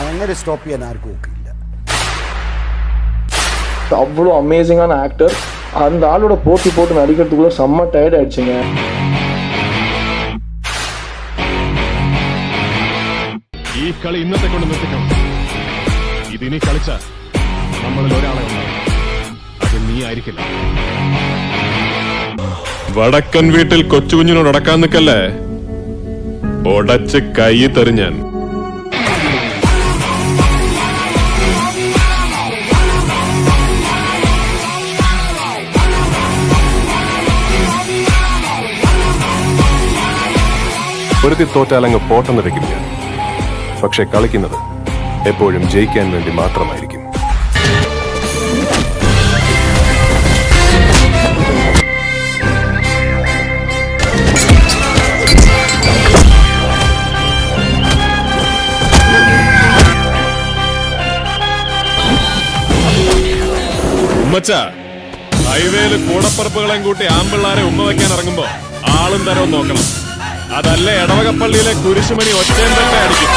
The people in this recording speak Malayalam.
അങ്ങനെ സ്റ്റോപ്പ് ചെയ്യാൻ ആർക്കും ഒക്കില്ല. அவ்வளோ அமேசிங்கான ஆக்டர். அந்த ஆளோட போட்டி போட்டு நடிக்கிறதுக்குள்ள செம்ம டயர்ட் ஆயிடுச்சுங்க. ഈ കളി ഇന്നത്തെ കൊണ്ട് നിർത്തിക്കണം. ഇതിനി കളിച്ച നമ്മളിൽ ഒരാളെ ഉണ്ടാവും. അത് നീ ആയിരിക്കില്ല. വടക്കൻ വീട്ടിൽ കൊച്ചുകുഞ്ഞിനോട് അടക്കാൻ നിൽക്കല്ലേ, ഒടച്ച് കൈ തെറിഞ്ഞാൻ. പൊരുത്തി തോറ്റാലങ്ങ് പോട്ടെന്ന് വെക്കില്ല. പക്ഷെ കളിക്കുന്നത് എപ്പോഴും ജയിക്കാൻ വേണ്ടി മാത്രമായിരിക്കും. ഉമ്മച്ച, ഹൈവേയില് കൂടപ്പറപ്പുകളെയും കൂട്ടി ആമ്പിള്ളാരെ ഉമ്മ വയ്ക്കാൻ ഇറങ്ങുമ്പോ ആളും തരവും നോക്കണം. അതല്ലേ ഇടവകപ്പള്ളിയിലെ കുരിശുമണി ഒച്ചയും തന്നെ അടിക്കും.